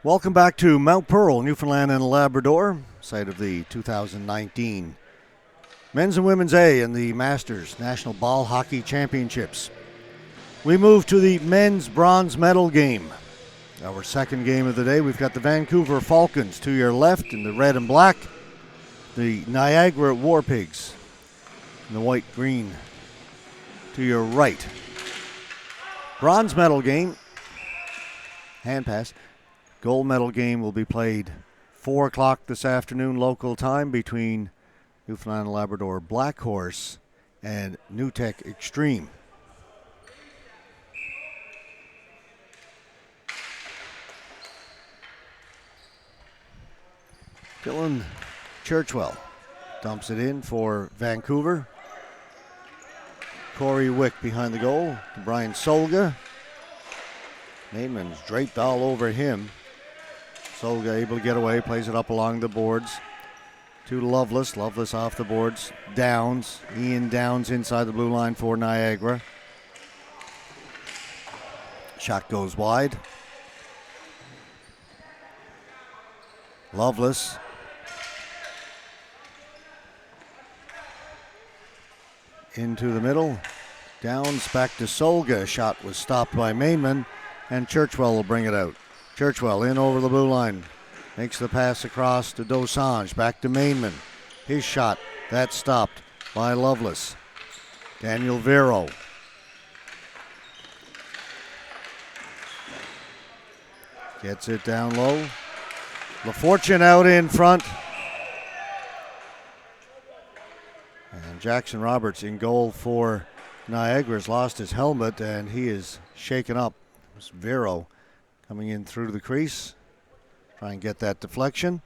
Welcome back to Mount Pearl, Newfoundland and Labrador, site of the 2019 Men's and Women's A and the Masters National Ball Hockey Championships. We move to the men's bronze medal game. Our second game of the day, we've got the Vancouver Falcons to your left in the red and black, the Niagra War Pigs in the white-green to your right. Bronze medal game, hand pass. Gold medal game will be played 4 o'clock this afternoon local time between Newfoundland and Labrador Black Horse and New Tech Extreme. Dylan Churchwell dumps it in for Vancouver. Corey Wick behind the goal. Brian Solga. Naiman's draped all over him. Solga able to get away, plays it up along the boards to Loveless. Loveless off the boards. Downs. Ian Downs inside the blue line for Niagara. Shot goes wide. Loveless. Into the middle. Downs back to Solga. Shot was stopped by Mainman, and Churchwell will bring it out. Churchwell in over the blue line. Makes the pass across to Dosange. Back to Mainman. His shot. That's stopped by Loveless. Daniel Vero. Gets it down low. LaFortune out in front. And Jackson Roberts in goal for Niagara has lost his helmet and he is shaken up. It's Vero coming in through the crease. Try and get that deflection.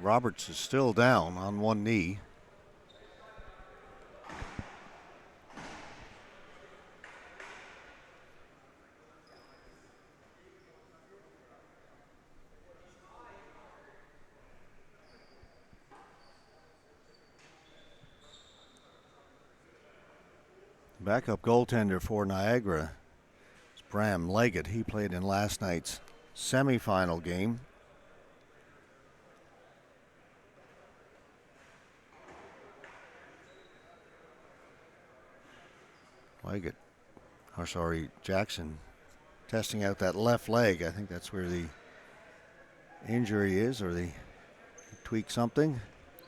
Roberts is still down on one knee. Backup goaltender for Niagara is Bram Leggett. He played in last night's semifinal game. Jackson testing out that left leg. I think that's where the injury is, or they tweak something.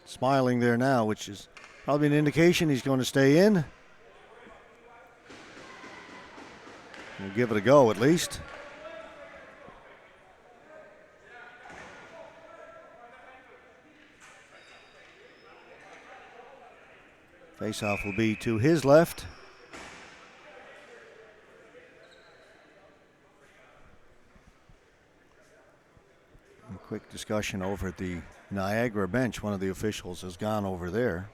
Smiling there now, which is probably an indication he's going to stay in. We'll give it a go at least. Faceoff will be to his left. A quick discussion over at the Niagara bench. One of the officials has gone over there.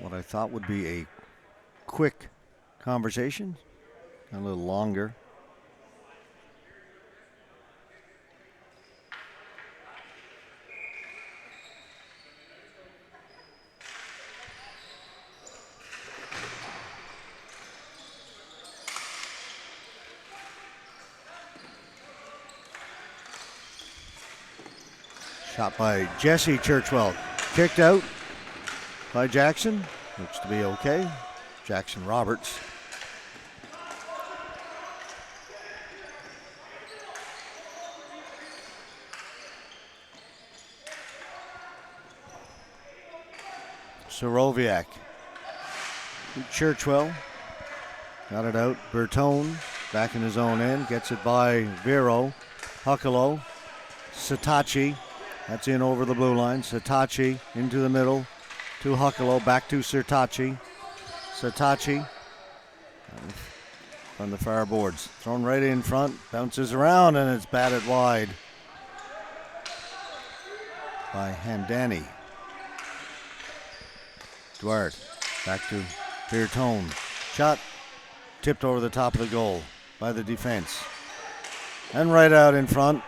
What I thought would be a quick conversation, a little longer. Shot by Jesse Churchwell, kicked out by Jackson. Looks to be okay. Jackson Roberts. Soroviak. Churchwell. Got it out. Bertone back in his own end. Gets it by Vero. Huckalo. Satachi. That's in over the blue line. Satachi into the middle to Huckalo. Back to Satachi. Satachi from the far boards. Thrown right in front. Bounces around and it's batted wide by Hamdani. Duarte back to Bertone. Shot tipped over the top of the goal by the defense. And right out in front.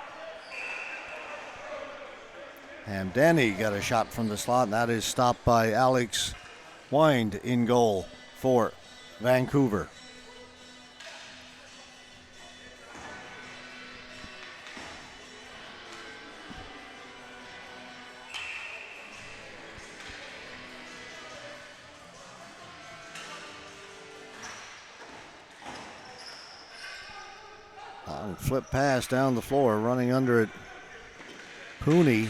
And Danny got a shot from the slot, and that is stopped by Alex Wind in goal for Vancouver. Flip pass down the floor, running under it. Pooney.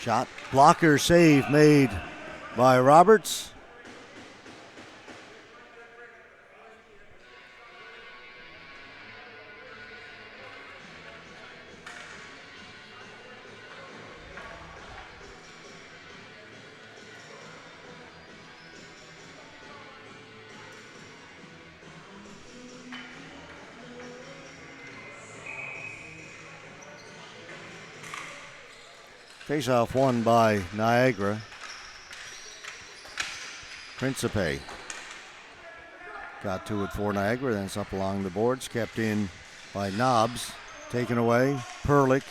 Shot blocker save made by Roberts. Face-off won by Niagra. Principe got to it for Niagara, then it's up along the boards, kept in by Knobs, taken away. Perlick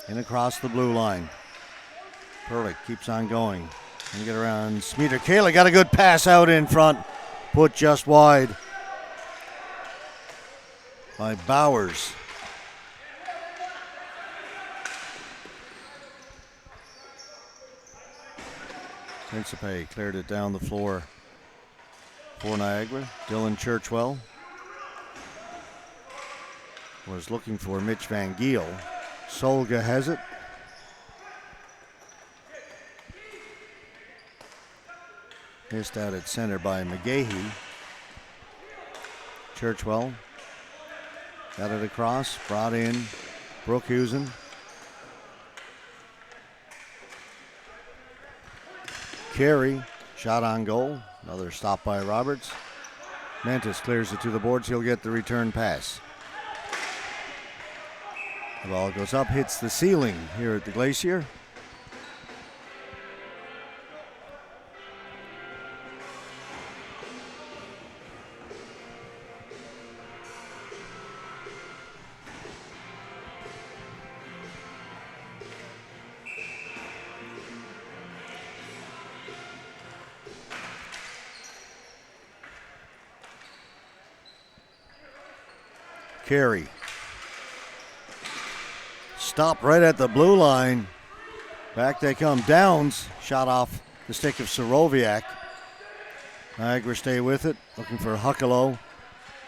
in across the blue line. Perlick keeps on going. And get around Smeeter. Kayla got a good pass out in front, put just wide by Bowers. Principe cleared it down the floor for Niagara. Dylan Churchwell was looking for Mitch Van Giel. Solga has it. Missed out at center by McGahee. Churchwell got it across, brought in Brookhusen. Carey, shot on goal. Another stop by Roberts. Mantis clears it to the boards. He'll get the return pass. The ball goes up, hits the ceiling here at the Glacier. Carey. Stopped right at the blue line. Back they come. Downs shot off the stick of Soroviak. Niagara stay with it. Looking for Huckalo.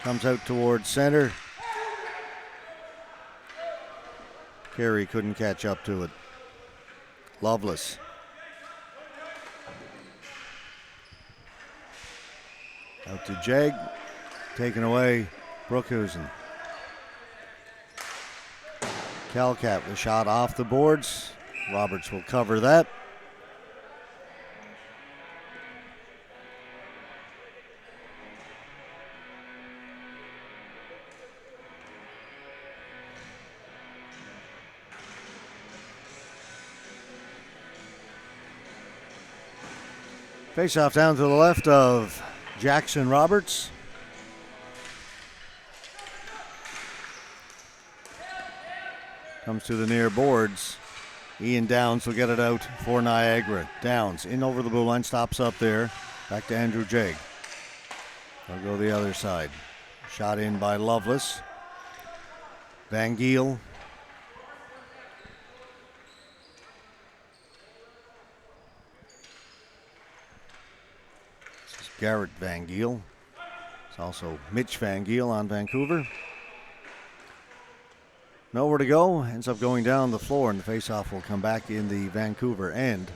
Comes out towards center. Carey couldn't catch up to it. Loveless. Out to Jeg. Taken away. Brookhusen. Calcat was shot off the boards. Roberts will cover that. Face-off down to the left of Jackson Roberts. Comes to the near boards. Ian Downs will get it out for Niagara. Downs in over the blue line, stops up there. Back to Andrew Jeg. They'll go the other side. Shot in by Loveless. Van Giel. This is Garrett Van Giel. It's also Mitch Van Giel on Vancouver. Nowhere to go, ends up going down the floor, and the faceoff will come back in the Vancouver end.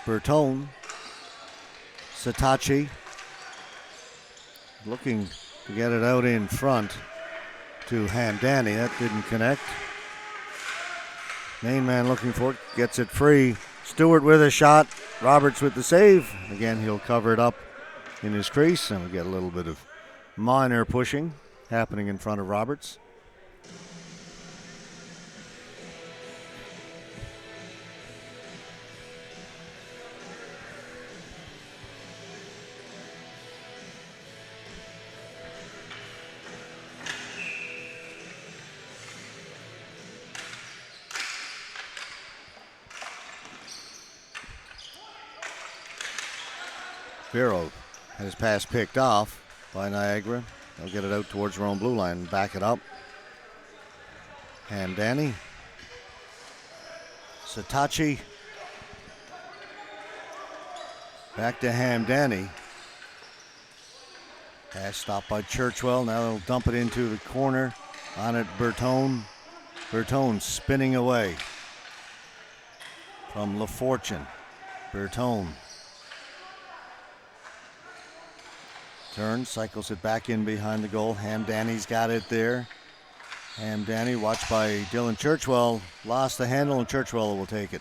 Bertone, Satachi. Looking to get it out in front to Hamdani. That didn't connect. Main man looking for it. Gets it free. Stewart with a shot. Roberts with the save. Again, he'll cover it up in his crease, and we get a little bit of minor pushing happening in front of Roberts. Vero had his pass picked off by Niagra. They'll get it out towards their own blue line and back it up. Hamdani. Satachi. Back to Hamdani. Pass stopped by Churchwell. Now they'll dump it into the corner. On it, Bertone. Bertone spinning away from LaFortune. Bertone. Turns, cycles it back in behind the goal. Hamdani's got it there. Hamdani, watched by Dylan Churchwell, lost the handle, and Churchwell will take it.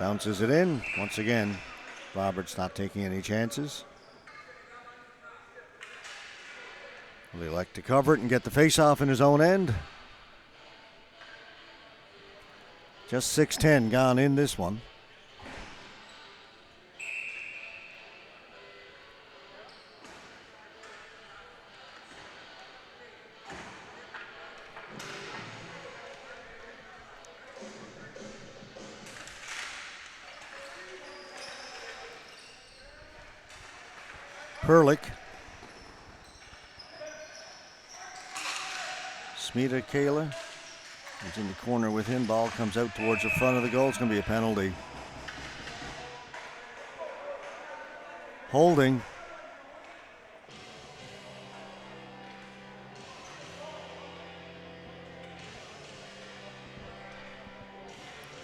Bounces it in. Once again, Roberts not taking any chances. Will he elect to cover it and get the face-off in his own end? Just 6:10 gone in this one. Perlick. Smita Kayla is in the corner with him. Ball comes out towards the front of the goal. It's going to be a penalty. Holding.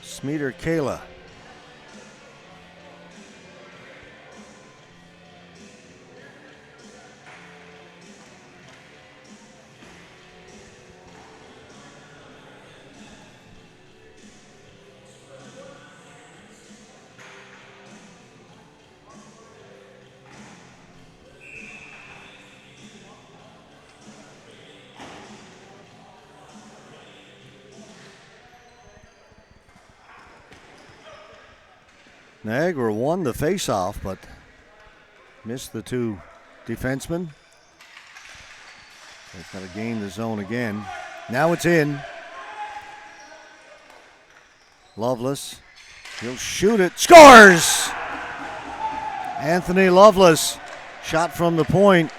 Smita Kayla. Niagara won the face-off, but missed the two defensemen. They've got to gain the zone again. Now it's in. Lovelace. He'll shoot it. Scores! Anthony Lovelace. Shot from the point.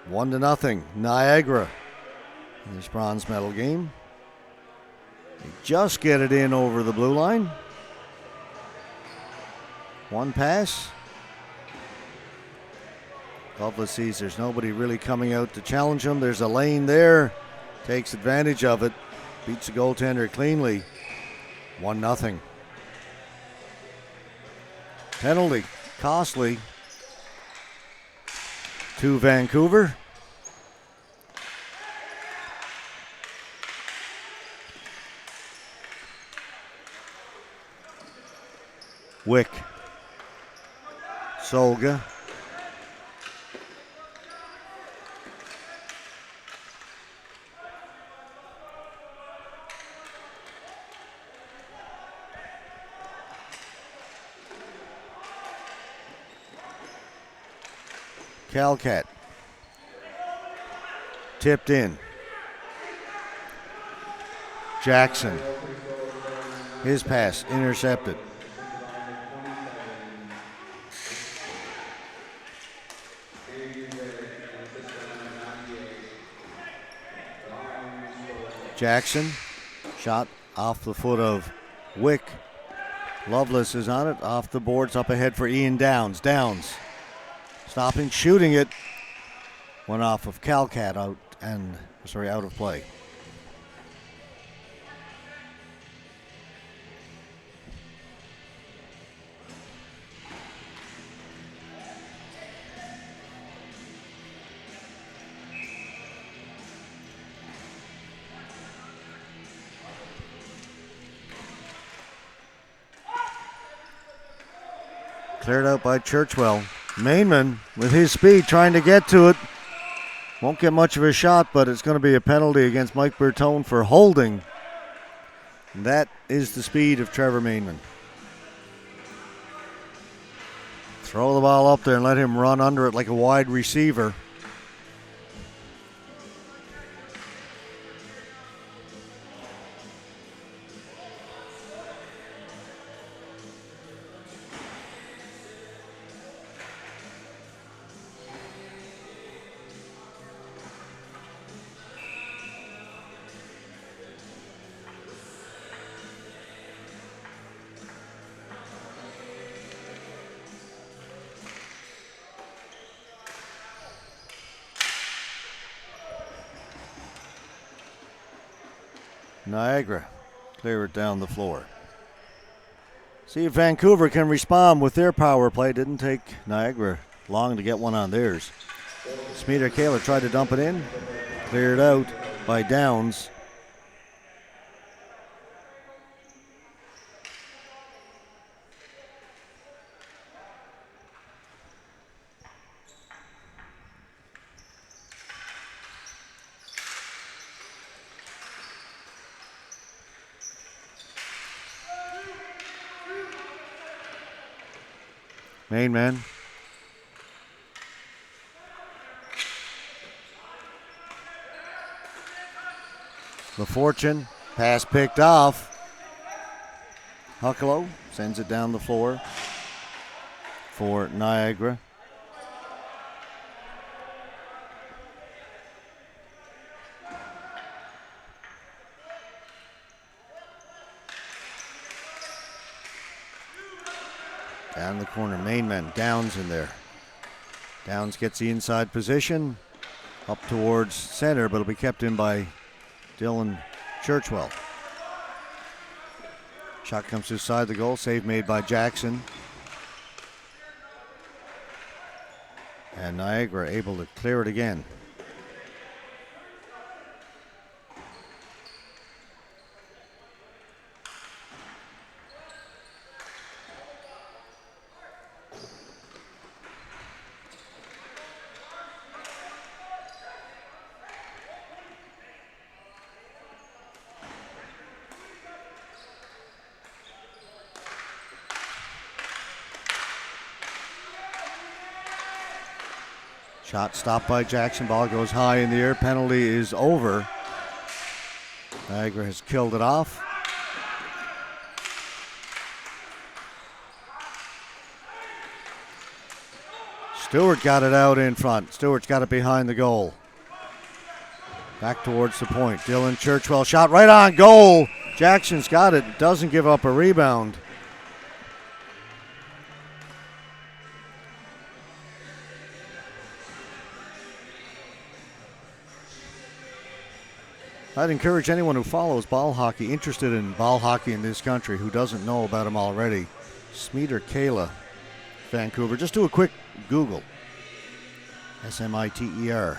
One to nothing. Niagara. In this bronze medal game. They just get it in over the blue line. One pass. Lovelace sees there's nobody really coming out to challenge him. There's a lane there. Takes advantage of it. Beats the goaltender cleanly. 1-0. Penalty. Costly to Vancouver. Wick. Solga. Calcat. Tipped in. Jackson. His pass intercepted. Jackson, shot off the foot of Wick. Lovelace is on it, off the boards, up ahead for Ian Downs. Downs, stopping, shooting it. Went off of Calcat out of play. Cleared out by Churchwell. Mainman with his speed trying to get to it. Won't get much of a shot, but it's going to be a penalty against Mike Bertone for holding. And that is the speed of Trevor Mainman. Throw the ball up there and let him run under it like a wide receiver. Niagra clear it down the floor. See if Vancouver can respond with their power play. Didn't take Niagara long to get one on theirs. Smeater Kaler tried to dump it in. Cleared out by Downs. Main man. LaFortune, pass picked off. Huckalo sends it down the floor for Niagara. Down the corner, main man, Downs in there. Downs gets the inside position, up towards center, but it'll be kept in by Dylan Churchwell. Shot comes to the side of the goal, save made by Jackson. And Niagara able to clear it again. Shot stopped by Jackson. Ball goes high in the air. Penalty is over. Niagara has killed it off. Stewart got it out in front. Stewart's got it behind the goal. Back towards the point. Dylan Churchwell shot right on goal. Jackson's got it. Doesn't give up a rebound. I'd encourage anyone who follows ball hockey, interested in ball hockey in this country, who doesn't know about him already. Smeater Kaler, Vancouver. Just do a quick Google. Smiter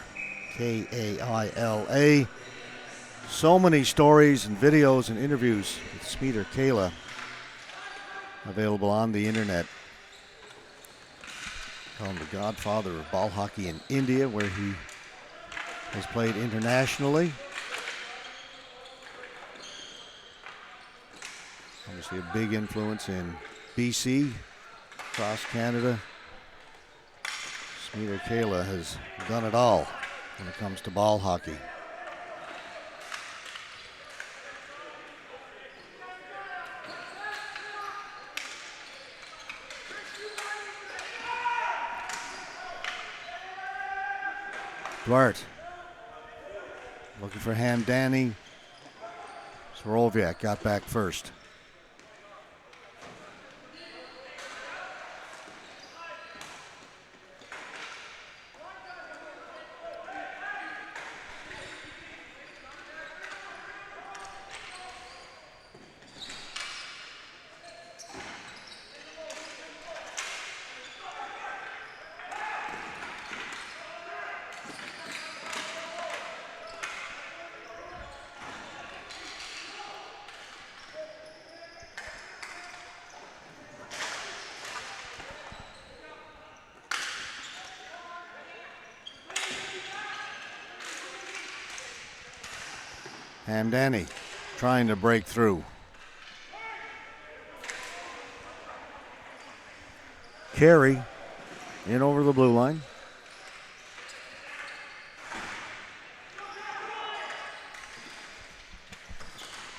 Kaila. So many stories and videos and interviews with Smeater Kaler available on the internet. Call him the godfather of ball hockey in India, where he has played internationally. Obviously a big influence in BC, across Canada. Smeater Kaler has done it all when it comes to ball hockey. Duarte looking for Hamdani. Soroviak got back first. Hamdani trying to break through. Carey in over the blue line.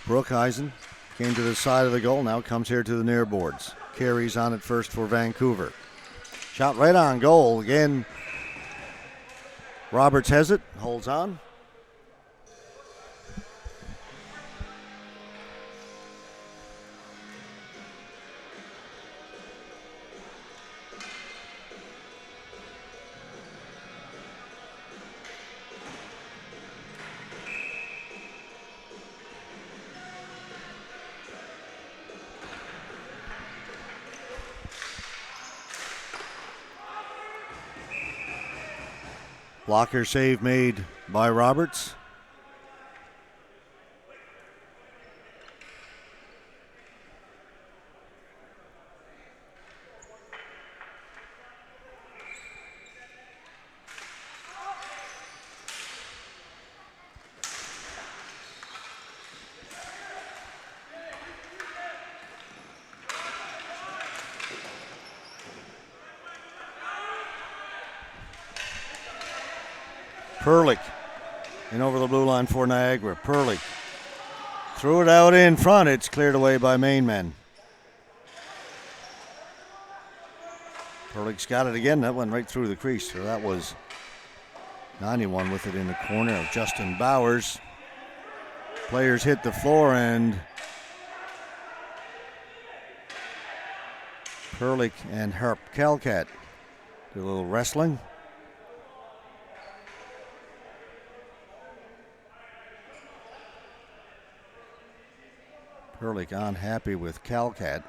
Brookhuizen came to the side of the goal, now comes here to the near boards. Carey's on it first for Vancouver. Shot right on goal. Again, Roberts has it, holds on. Blocker save made by Roberts. Perlick in over the blue line for Niagara. Perlick threw it out in front. It's cleared away by main men. Perlick's got it again. That went right through the crease. So that was 91 with it in the corner of Justin Bowers. Players hit the floor and Perlick and Herb Calcat do a little wrestling. Perlick unhappy with Calcat.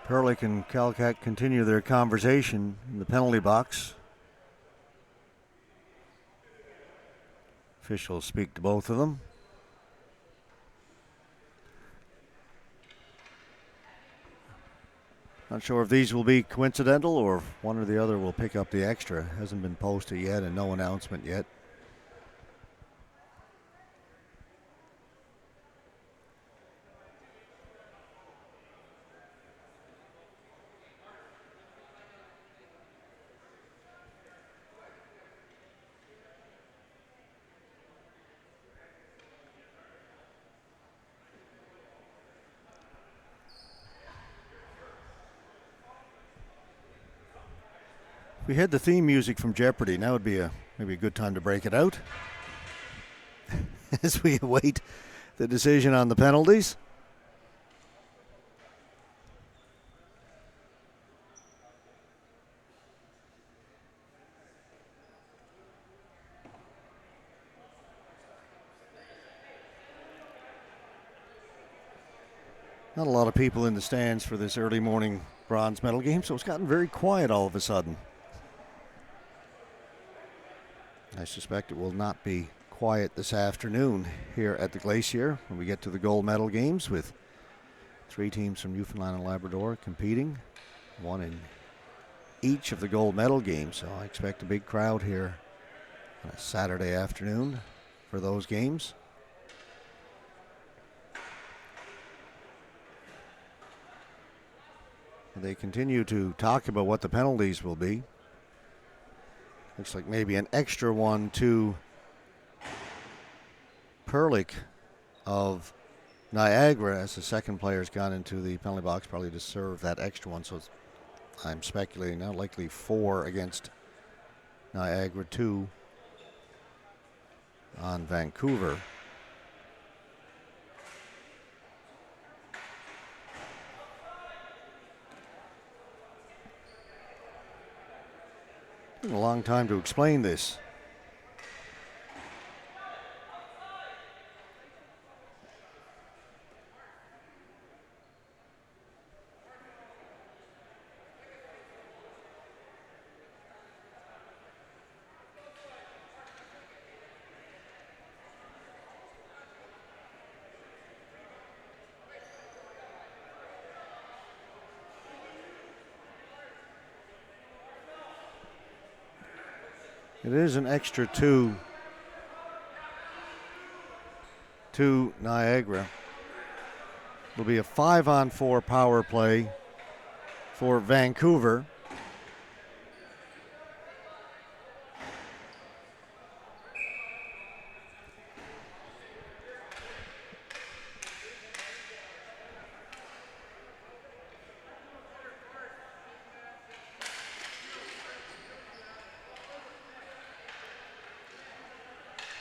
Perlick and Calcat continue their conversation in the penalty box. Officials speak to both of them. Not sure if these will be coincidental or if one or the other will pick up the extra. Hasn't been posted yet and no announcement yet. If we had the theme music from Jeopardy, now would be maybe a good time to break it out as we await the decision on the penalties. Not a lot of people in the stands for this early morning bronze medal game, so it's gotten very quiet all of a sudden. I suspect it will not be quiet this afternoon here at the Glacier when we get to the gold medal games with 3 teams from Newfoundland and Labrador competing, 1 in each of the gold medal games. So I expect a big crowd here on a Saturday afternoon for those games. They continue to talk about what the penalties will be. Looks like maybe an extra one to Perlick of Niagara as the second player's gone into the penalty box, probably to serve that extra one. So it's I'm speculating now, likely 4 against Niagara, 2 on Vancouver. Taking a long time to explain this. It is an extra 2 to Niagara. It'll be a 5-on-4 power play for Vancouver.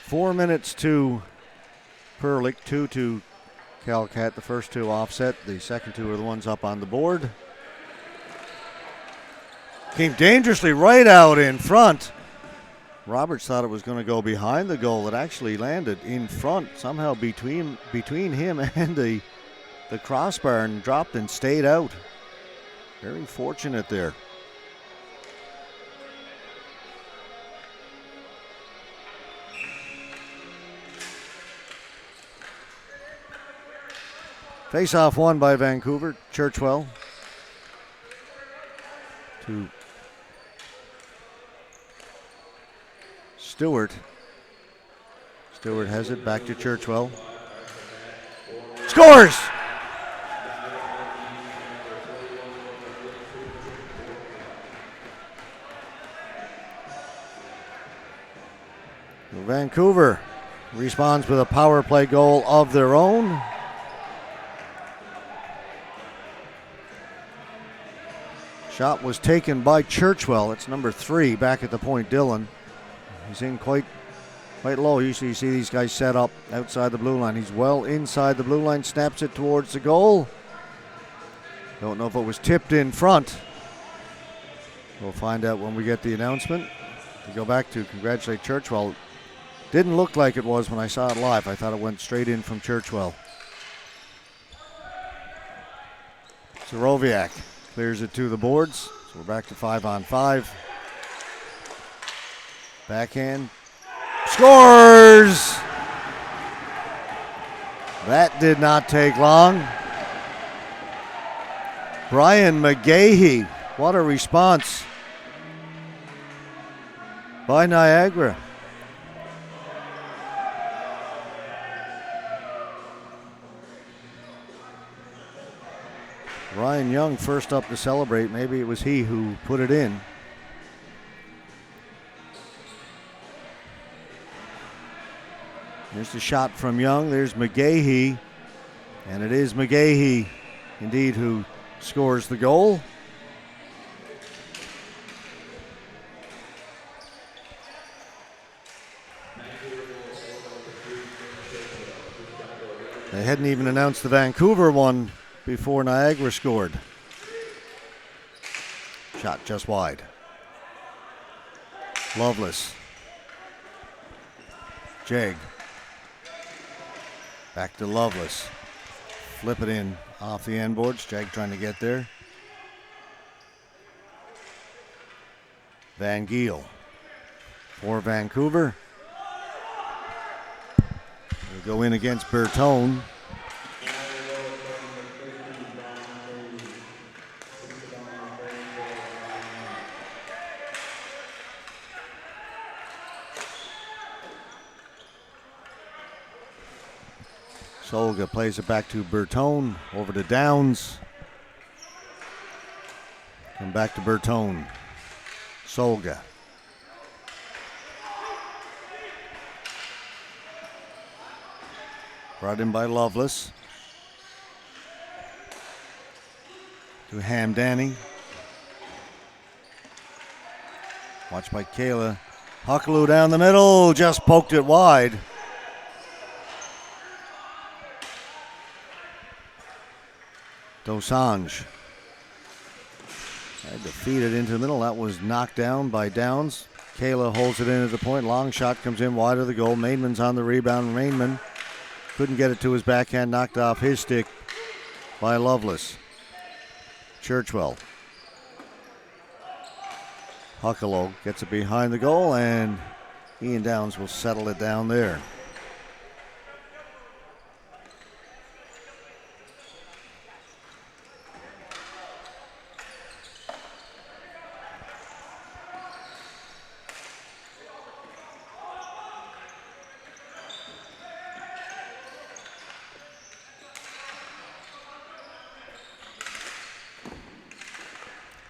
Four minutes to Perlich, 2 to Calcat. The first 2 offset. The second 2 are the ones up on the board. Came dangerously right out in front. Roberts thought it was going to go behind the goal. It actually landed in front, somehow between him and the crossbar, and dropped and stayed out. Very fortunate there. Face-off won by Vancouver. Churchwell to Stewart. Stewart has it back to Churchwell. Scores! Vancouver responds with a power play goal of their own. Shot was taken by Churchwell. It's number 3 back at the point, Dillon. He's in quite low. Usually you see these guys set up outside the blue line. He's well inside the blue line, snaps it towards the goal. Don't know if it was tipped in front. We'll find out when we get the announcement. To go back to congratulate Churchwell. Didn't look like it was when I saw it live. I thought it went straight in from Churchwell. Zoroviak clears it to the boards. So we're back to 5-on-5. Backhand. Scores! That did not take long. Brian McGahey. What a response by Niagara. Ryan Young first up to celebrate. Maybe it was he who put it in. There's the shot from Young. There's McGahey. And it is McGahey, indeed, who scores the goal. They hadn't even announced the Vancouver one before Niagara scored. Shot just wide. Loveless. Jag. Back to Loveless. Flip it in off the end boards. Jag trying to get there. Van Giel for Vancouver. Will go in against Bertone. Solga plays it back to Bertone, over to Downs. Come back to Bertone. Solga. Brought in by Loveless. To Hamdani. Watched by Kayla. Huckaloo down the middle, just poked it wide. Dosanjh had to feed it into the middle. That was knocked down by Downs. Kayla holds it in at the point. Long shot comes in wide of the goal. Mainman's on the rebound. Mainman couldn't get it to his backhand. Knocked off his stick by Loveless. Churchwell. Huckalow gets it behind the goal, and Ian Downs will settle it down there.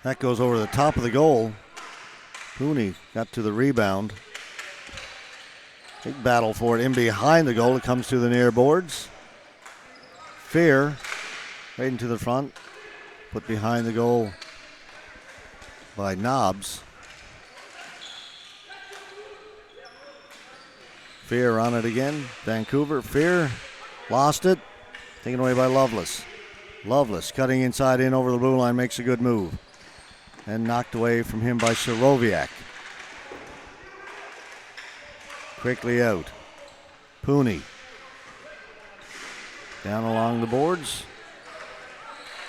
That goes over the top of the goal. Pooney got to the rebound. Big battle for it in behind the goal. It comes to the near boards. Fear right into the front. Put behind the goal by Knobs. Fear on it again. Vancouver. Fear lost it. Taken away by Loveless. Loveless cutting inside in over the blue line, makes a good move. And knocked away from him by Soroviak. Quickly out. Pooney. Down along the boards.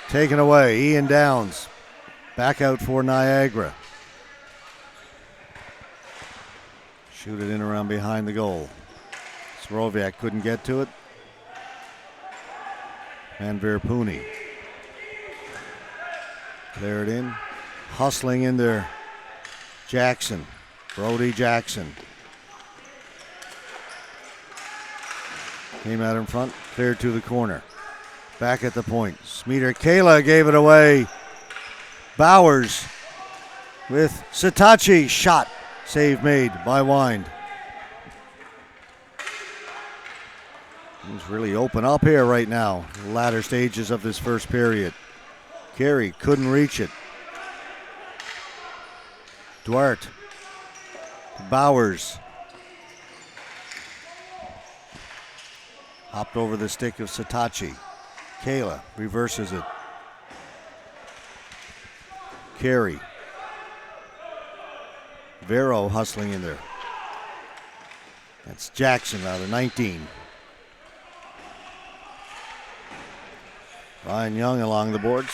Taken away. Ian Downs. Back out for Niagra. Shoot it in around behind the goal. Soroviak couldn't get to it. Van Pooney. Clear it in. Hustling in there. Jackson. Brody Jackson. Came out in front. Cleared to the corner. Back at the point. Smeater. Kayla gave it away. Bowers with Sitachi. Shot. Save made by Wind. He's really open up here right now. The latter stages of this first period. Carey couldn't reach it. Duarte. Bowers. Hopped over the stick of Sitachi. Kayla reverses it. Carey. Vero hustling in there. That's Jackson now, the 19. Ryan Young along the boards.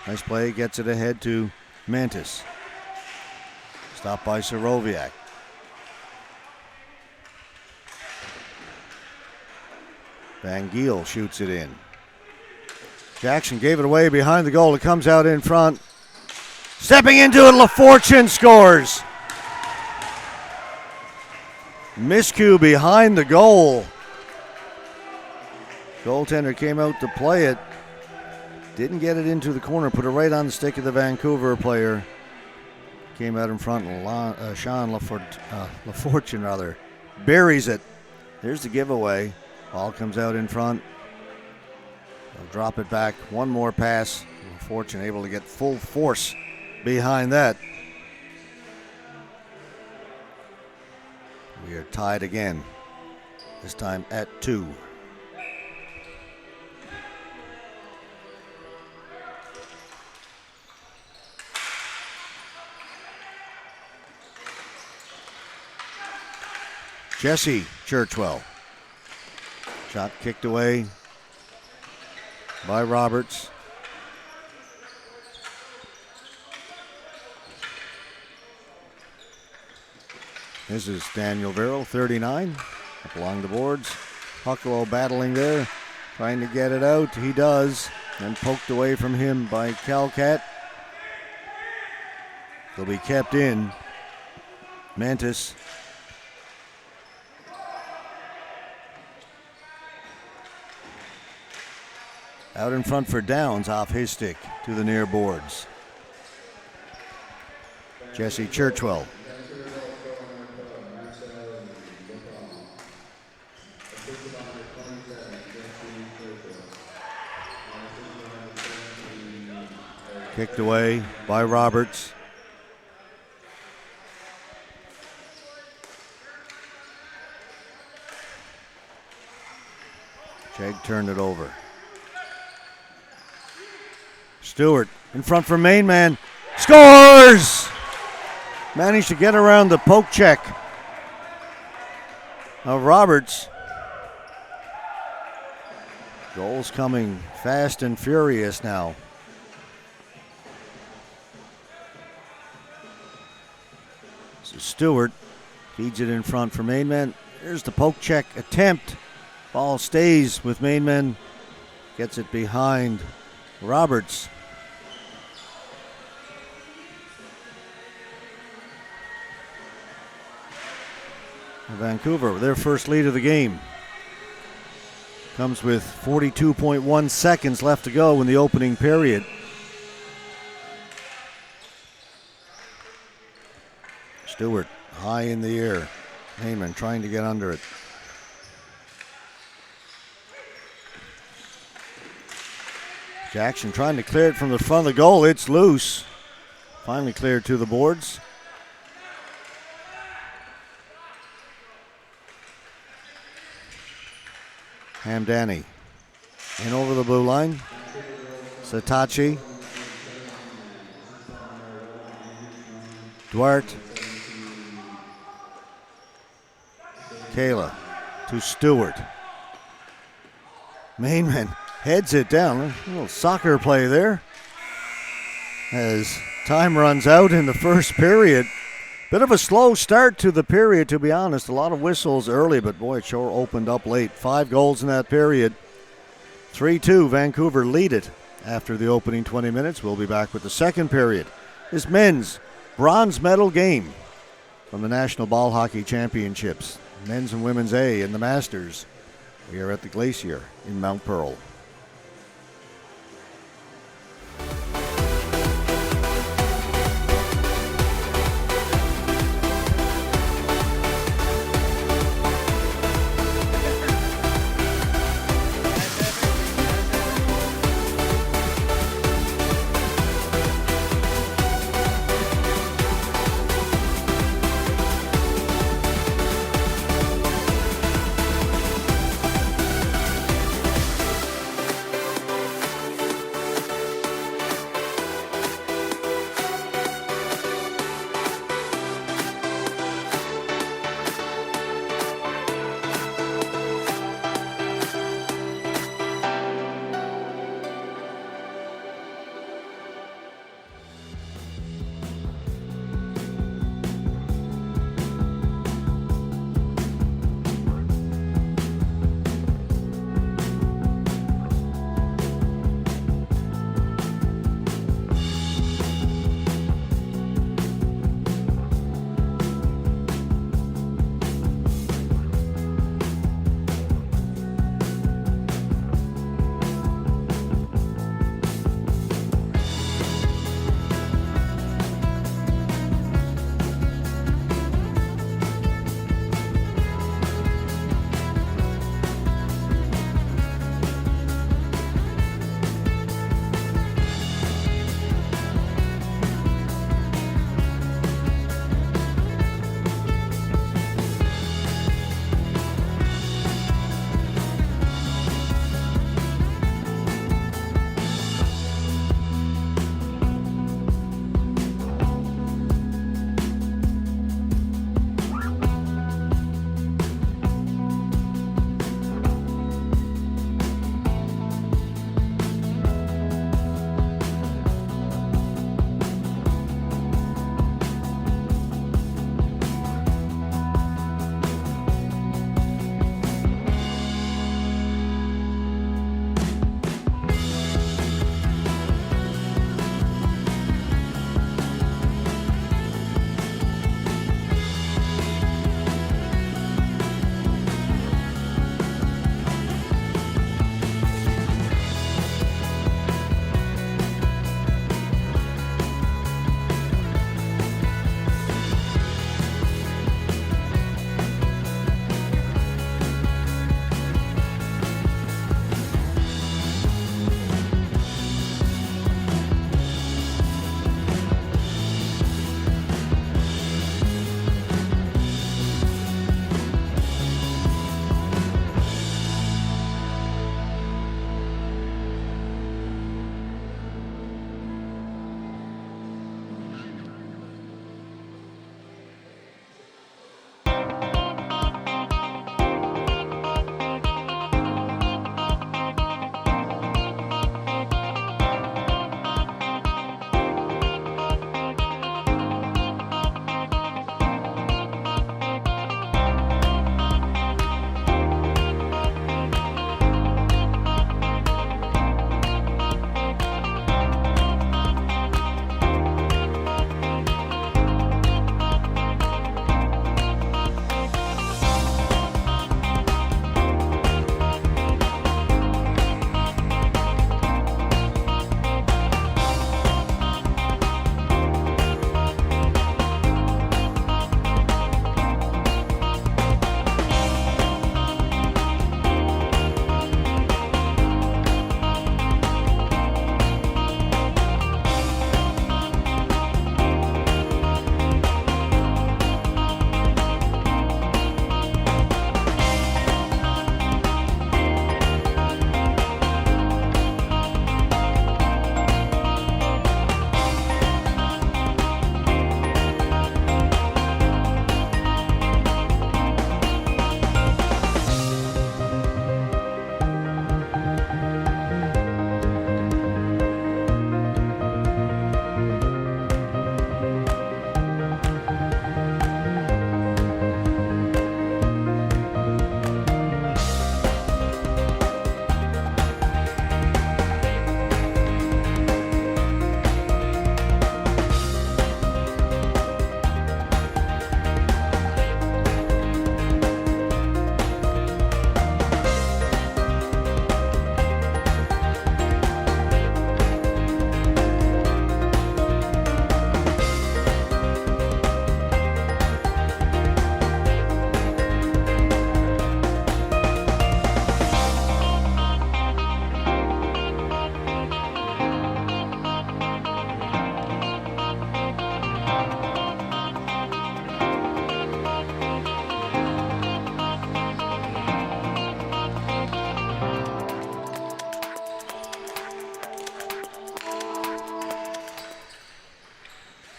Nice play, gets it ahead to Mantis. Stopped by Soroviak. Van Giel shoots it in. Jackson gave it away behind the goal. It comes out in front. Stepping into it, LaFortune scores. Miscue behind the goal. Goaltender came out to play it. Didn't get it into the corner. Put it right on the stick of the Vancouver player. Came out in front. Sean LaFortune buries it. There's the giveaway. Ball comes out in front. They'll drop it back. One more pass. LaFortune able to get full force behind that. We are tied again. This time at 2. Jesse Churchwell. Shot kicked away by Roberts. This is Daniel Vero, 39, up along the boards. Huckalow battling there, trying to get it out. He does, and poked away from him by Calcat. They'll be kept in. Mantis. Out in front for Downs off his stick to the near boards. Jesse Churchwell. Kicked away by Roberts. Peg turned it over. Stewart in front for main man. Scores! Managed to get around the poke check of Roberts. Goals coming fast and furious now. So Stewart feeds it in front for Mainman. Here's the poke check attempt. Ball stays with Mainman. Gets it behind Roberts. Vancouver, their first lead of the game, comes with 42.1 seconds left to go in the opening period. Stewart high in the air. Heyman trying to get under it. Jackson trying to clear it from the front of the goal. It's loose. Finally cleared to the boards. Hamdani in over the blue line. Satachi. Duarte. Kayla to Stewart. Mainman heads it down. A little soccer play there. As time runs out in the first period. Bit of a slow start to the period, to be honest. A lot of whistles early, but boy, it sure opened up late. 5 goals in that period. 3-2, Vancouver lead it after the opening 20 minutes. We'll be back with the second period. This men's bronze medal game from the National Ball Hockey Championships. Men's and women's A in the Masters. We are at the Glacier in Mount Pearl.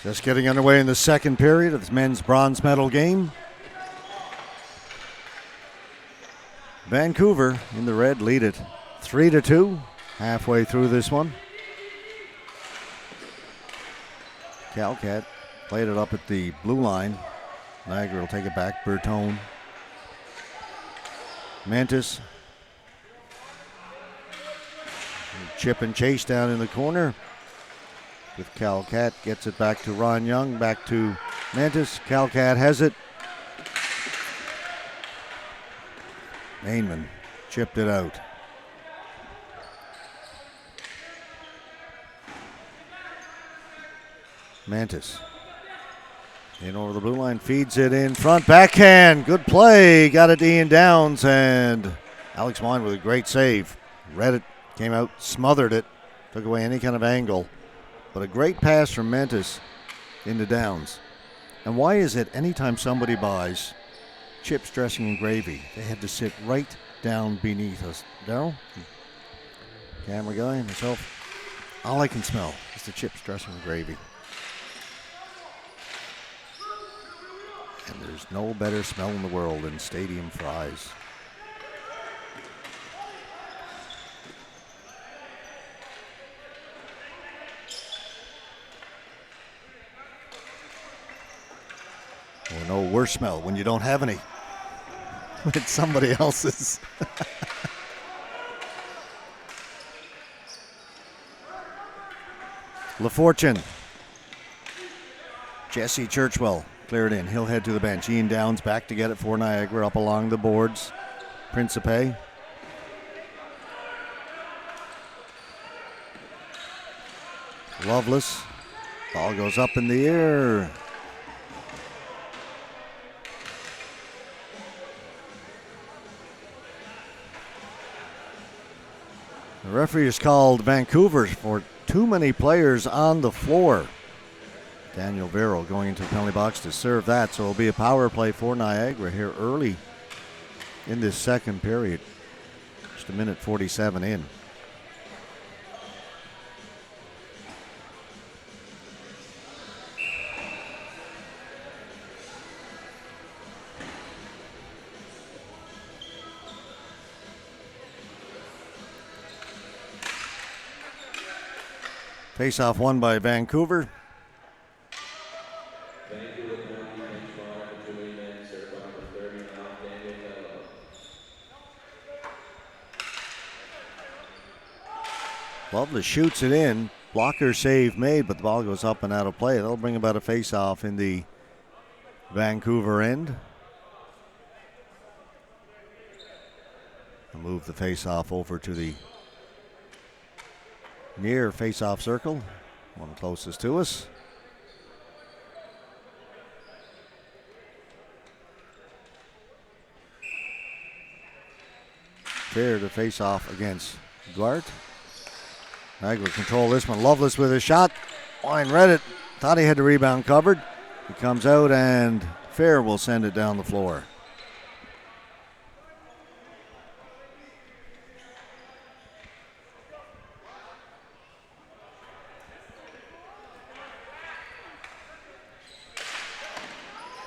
Just getting underway in the second period of this men's bronze medal game. Vancouver in the red lead it 3-2 halfway through this one. Calcat played it up at the blue line. Niagra will take it back. Bertone. Mantis. Chip and chase down in the corner. With Calcat, gets it back to Ron Young, back to Mantis. Calcat has it. Mainman chipped it out. Mantis in over the blue line, feeds it in front, backhand, good play, got it to Ian Downs, and Alex Wine with a great save. Read it, came out, smothered it, took away any kind of angle. But a great pass from Mantis into Downs. And why is it anytime somebody buys chips, dressing, and gravy, they had to sit right down beneath us? Daryl? Camera guy, myself. All I can smell is the chips, dressing, and gravy. And there's no better smell in the world than stadium fries. Or no worse smell when you don't have any. It's somebody else's. LaFortune. Jesse Churchwell cleared in. He'll head to the bench. Ian Downs back to get it for Niagara up along the boards. Principe. Loveless. Ball goes up in the air. The referee has called Vancouver for too many players on the floor. Daniel Vero going into the penalty box to serve that, so it'll be a power play for Niagara here early in this second period. Just a minute 47 in. Face-off won by Vancouver. Loveless shoots it in. Blocker save made, but the ball goes up and out of play. That'll bring about a face-off in the Vancouver end. I'll move the face-off over to the near face-off circle, one closest to us. Fair to face off against Duarte. Niagara control this one. Loveless with a shot. Wine read it. Thought he had the rebound covered. He comes out and Fair will send it down the floor.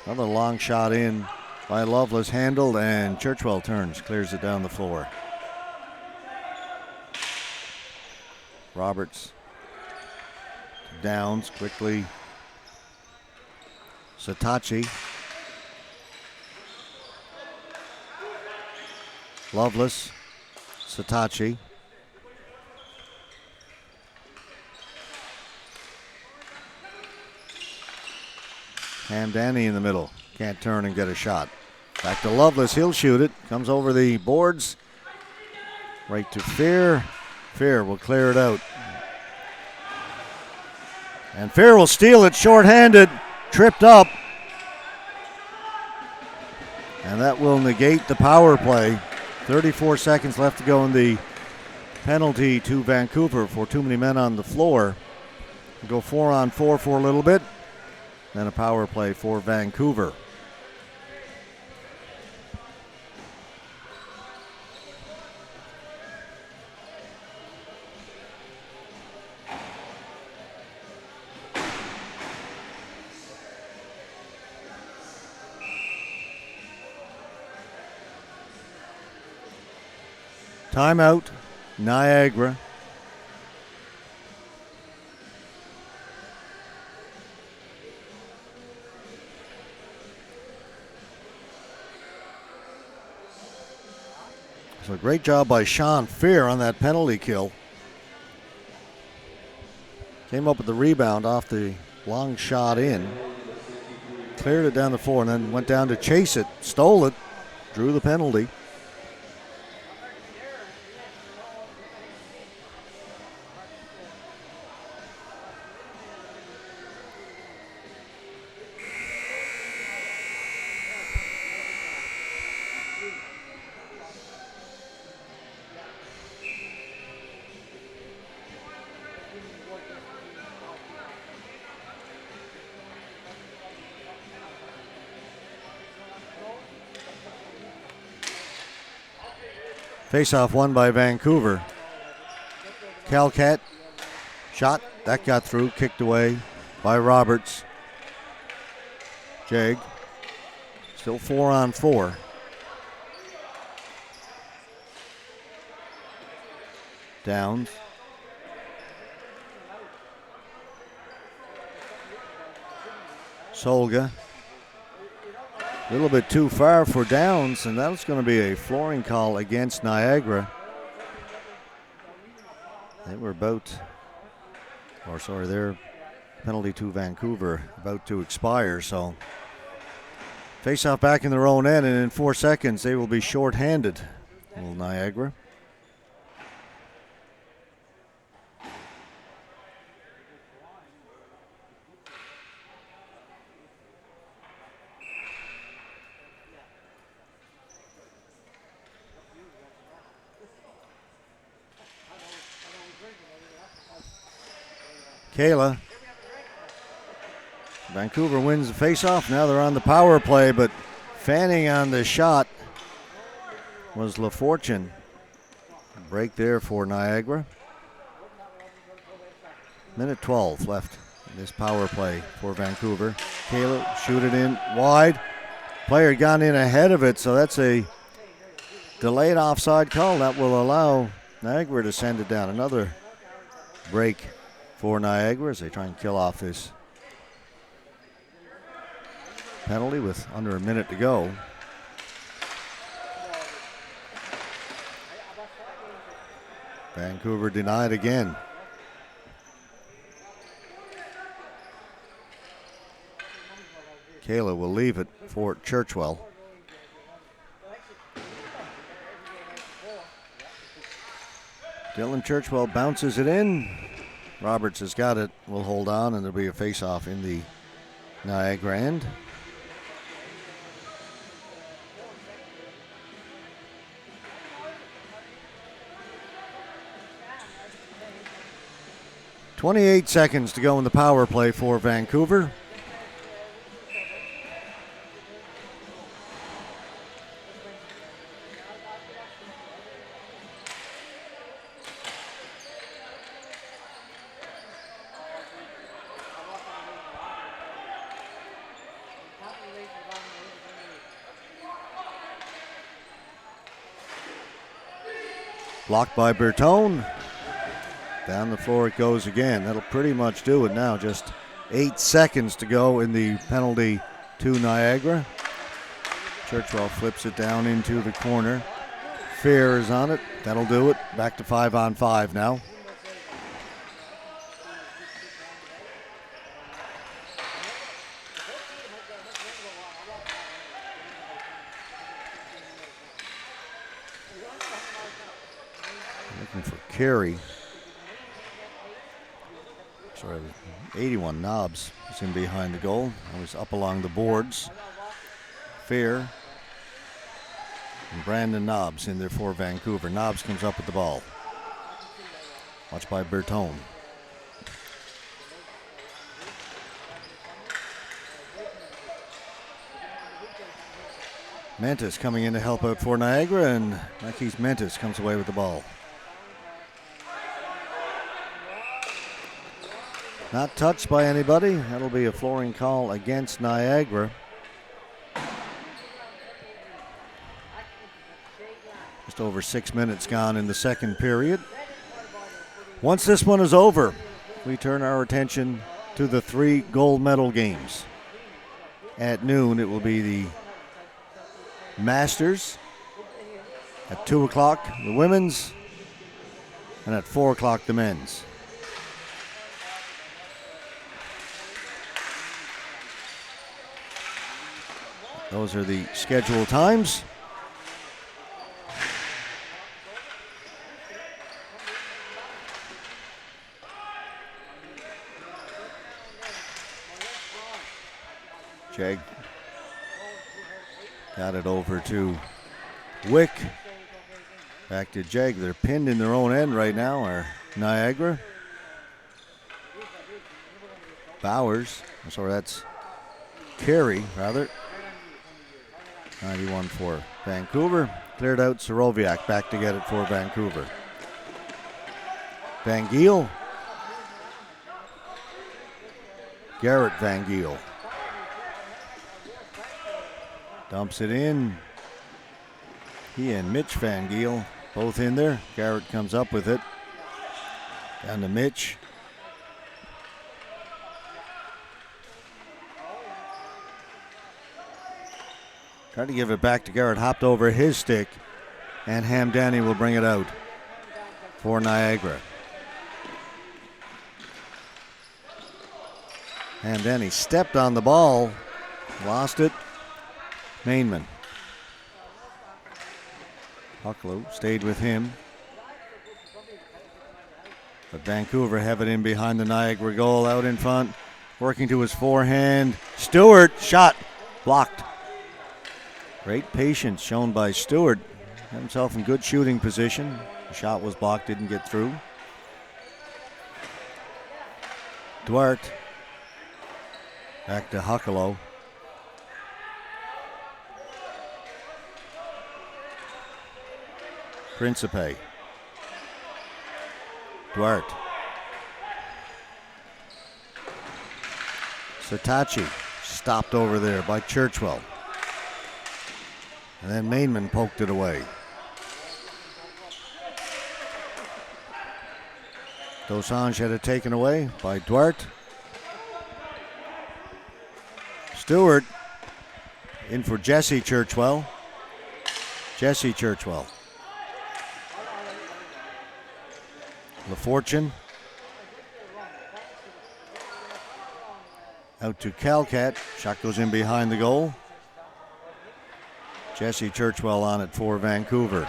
Another long shot in by Loveless, handled, and Churchwell turns, clears it down the floor. Roberts. Downs quickly. Satachi. Loveless. Satachi. Hamdani in the middle. Can't turn and get a shot. Back to Loveless. He'll shoot it. Comes over the boards. Right to Fair. Fair will clear it out. And Fair will steal it short-handed. Tripped up. And that will negate the power play. 34 seconds left to go in the penalty to Vancouver for too many men on the floor. We'll go 4-on-4 for a little bit. Then a power play for Vancouver. Timeout, Niagara. So great job by Sean Fear on that penalty kill. Came up with the rebound off the long shot in. Cleared it down the floor and then went down to chase it. Stole it. Drew the penalty. Face-off won by Vancouver. Calcat shot. That got through. Kicked away by Roberts. Jag. Still 4-on-4. Downs. Solga. A little bit too far for Downs, and that's going to be a flooring call against Niagara. They were their penalty to Vancouver about to expire, so face-off back in their own end, and in 4 seconds they will be short-handed. Little Niagara. Kayla. Vancouver wins the faceoff. Now they're on the power play, but fanning on the shot was LaFortune. Break there for Niagara. Minute 12 left in this power play for Vancouver. Kayla shoot it in wide. Player gone in ahead of it, so that's a delayed offside call that will allow Niagara to send it down. Another break for Niagara as they try and kill off this penalty with under a minute to go. Vancouver denied again. Kayla will leave it for Churchwell. Dylan Churchwell bounces it in. Roberts has got it, will hold on, and there'll be a face-off in the Niagara end. .28 seconds to go in the power play for Vancouver. Blocked by Bertone. Down the floor it goes again. That'll pretty much do it now. Just 8 seconds to go in the penalty to Niagara. Churchwell flips it down into the corner. Fair is on it. That'll do it. Back to 5-on-5 now. Looking for Carey. Sorry, 81 Knobs is in behind the goal. I was up along the boards. Fair and Brandon Knobs in there for Vancouver. Knobs comes up with the ball. Watched by Bertone. Mentis coming in to help out for Niagara, and Marquise Mentis comes away with the ball. Not touched by anybody. That'll be a flooring call against Niagara. Just over 6 minutes gone in the second period. Once this one is over, we turn our attention to the 3 gold medal games. At noon, it will be the Masters. At 2 o'clock, the women's. And at 4 o'clock, the men's. Those are the scheduled times. Jag got it over to Wick. Back to Jag. They're pinned in their own end right now, are Niagra. Bowers. Sorry, that's Carey, rather. 91 for Vancouver. Cleared out Soroviak. Back to get it for Vancouver. Van Giel. Garrett Van Giel. Dumps it in. He and Mitch Van Giel both in there. Garrett comes up with it. Down to Mitch. Tried to give it back to Garrett. Hopped over his stick. And Hamdani will bring it out for Niagra. Hamdani stepped on the ball. Lost it. Mainman. Hucklow stayed with him. But Vancouver have it in behind the Niagara goal, out in front. Working to his forehand. Stewart, shot, blocked. Great patience shown by Stewart. Had himself in good shooting position. The shot was blocked, didn't get through. Duarte. Back to Hucklow. Principe. Duarte. Satachi stopped over there by Churchwell. And then Mainman poked it away. Dosanjh had it taken away by Duarte. Stewart in for Jesse Churchwell. Jesse Churchwell. LaFortune. Out to Calcat. Shot goes in behind the goal. Jesse Churchwell on it for Vancouver.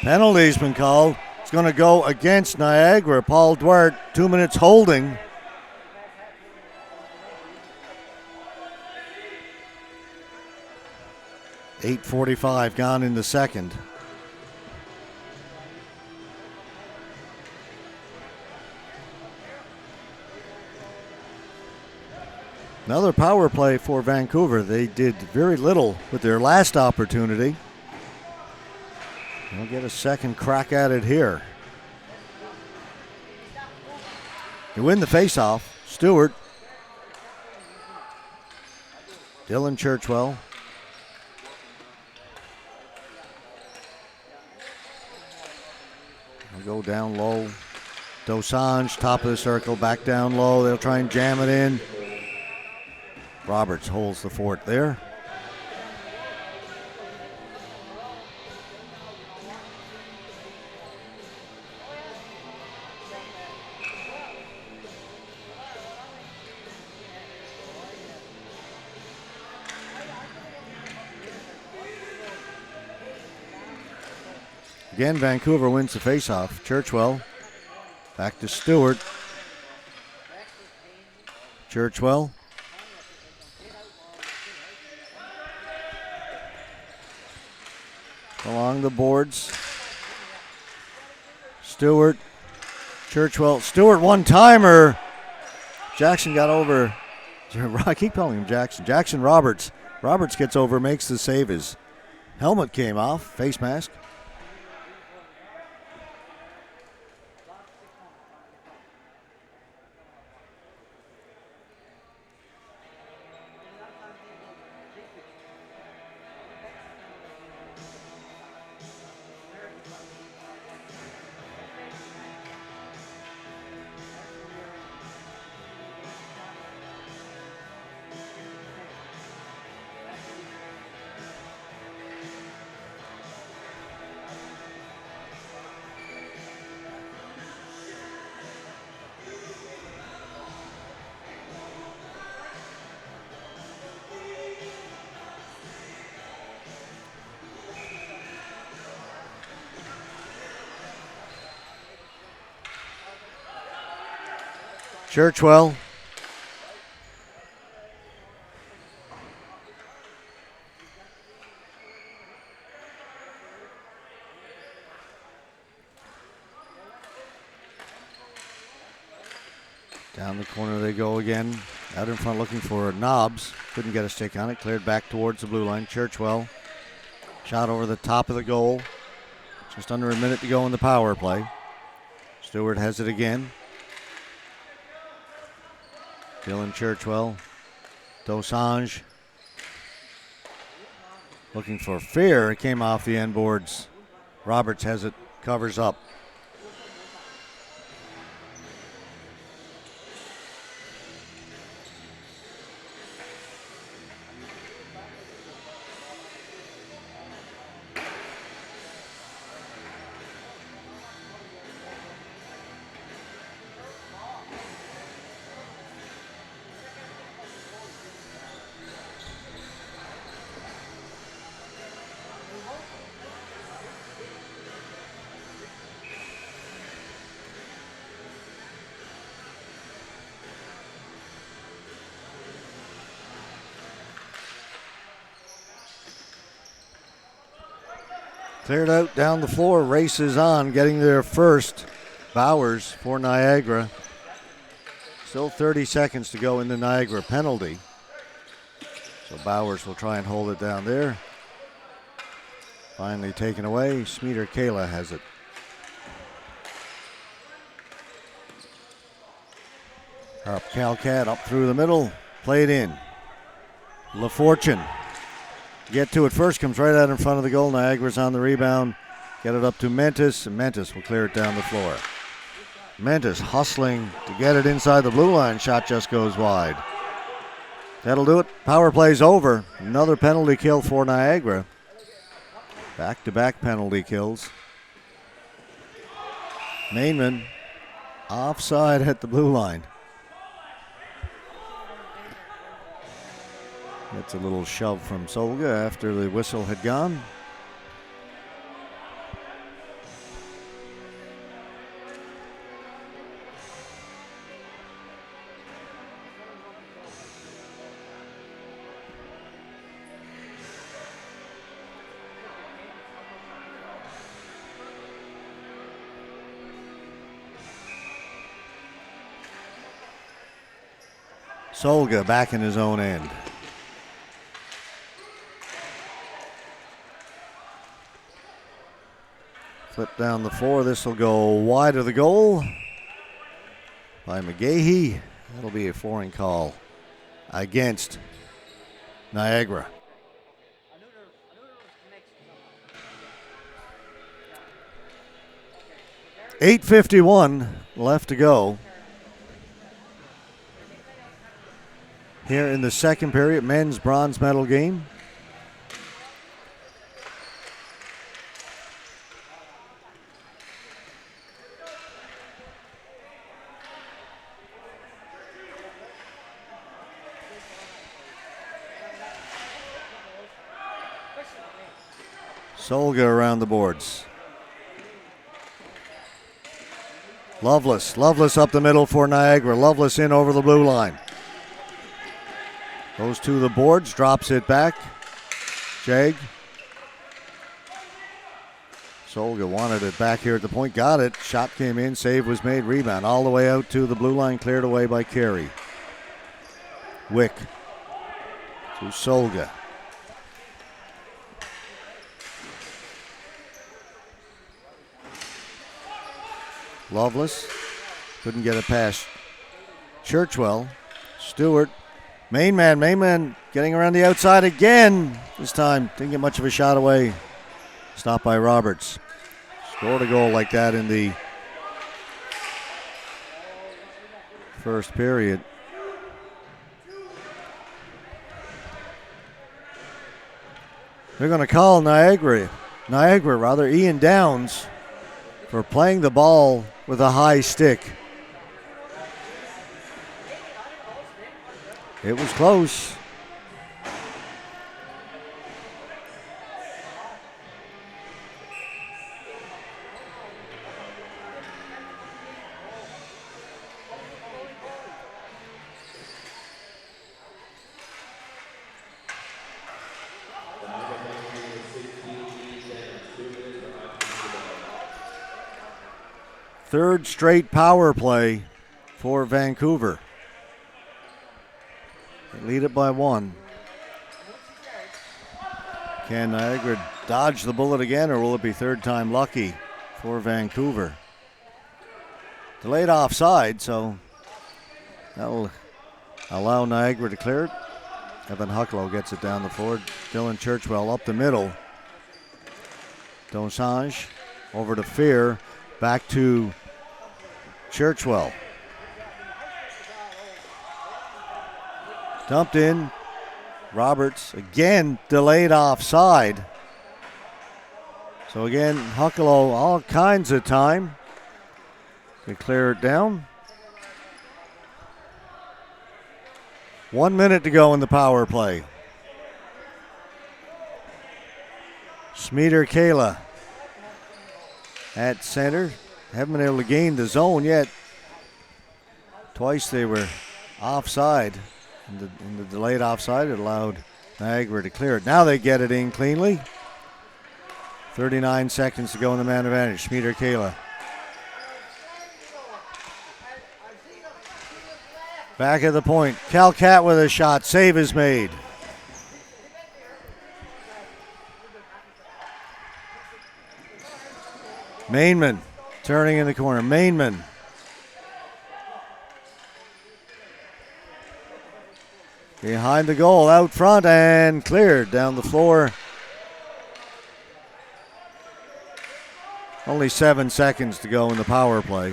Penalty's been called. It's going to go against Niagara. Paul Duarte, 2 minutes holding. .8:45 gone in the second. Another power play for Vancouver. They did very little with their last opportunity. They'll get a second crack at it here. They win the faceoff. Stewart. Dylan Churchwell. They'll go down low. Dosanjh, top of the circle, back down low. They'll try and jam it in. Roberts holds the fort there. Again, Vancouver wins the faceoff. Churchwell back to Stewart. Churchwell. Along the boards. Stewart. Churchwell. Stewart one-timer. Jackson got over. I keep calling him Jackson. Jackson Roberts. Roberts gets over, makes the save. His helmet came off. Face mask. Churchwell. Down the corner they go again. Out in front looking for Knobs. Couldn't get a stick on it. Cleared back towards the blue line. Churchwell. Shot over the top of the goal. Just under a minute to go in the power play. Stewart has it again. Dylan Churchwell. Dosange. Looking for Fear. It came off the end boards. Roberts has it. Covers up. Cleared out down the floor, races on, getting there first. Bowers for Niagara. Still 30 seconds to go in the Niagara penalty. So Bowers will try and hold it down there. Finally taken away. Smeeter Kayla has it. Up Calcat, up through the middle. Played in. LaFortune. Get to it first, comes right out in front of the goal. Niagara's on the rebound. Get it up to Mentis, and Mentis will clear it down the floor. Mentis hustling to get it inside the blue line. Shot just goes wide. That'll do it. Power play's over. Another penalty kill for Niagara. Back-to-back penalty kills. Mainman offside at the blue line. Gets a little shove from Solga after the whistle had gone. Solga back in his own end. Flip down the floor. This will go wide of the goal by McGahee. That'll be a flooring call against Niagara. 8:51 left to go. Here in the second period, men's bronze medal game. Solga around the boards. Lovelace up the middle for Niagara. Lovelace in over the blue line. Goes to the boards, drops it back. Jag. Solga wanted it back here at the point, got it. Shot came in, save was made, rebound. All the way out to the blue line, cleared away by Carey. Wick to Solga. Lovelace couldn't get it past Churchwell. Stewart. Main man getting around the outside again. This time didn't get much of a shot away. Stopped by Roberts. Scored a goal like that in the first period. They're going to call Niagara, Ian Downs, for playing the ball with a high stick. It was close. Third straight power play for Vancouver. They lead it by 1. Can Niagara dodge the bullet again, or will it be third time lucky for Vancouver? Delayed offside, so that'll allow Niagara to clear it. Evan Hucklow gets it down the floor. Dylan Churchwell up the middle. Dosange over to Fear. Back to Churchwell. Dumped in. Roberts again delayed offside. So again, Hucklow all kinds of time to clear it down. 1 minute to go in the power play. Smeeder Kayla at center. Haven't been able to gain the zone yet. Twice they were offside. In the delayed offside, it allowed Niagara to clear it. Now they get it in cleanly. 39 seconds to go in the man advantage. Smeeder Kayla. Back at the point. Calcat with a shot. Save is made. Mainman turning in the corner. Mainman. Behind the goal, out front, and cleared down the floor. Only 7 seconds to go in the power play.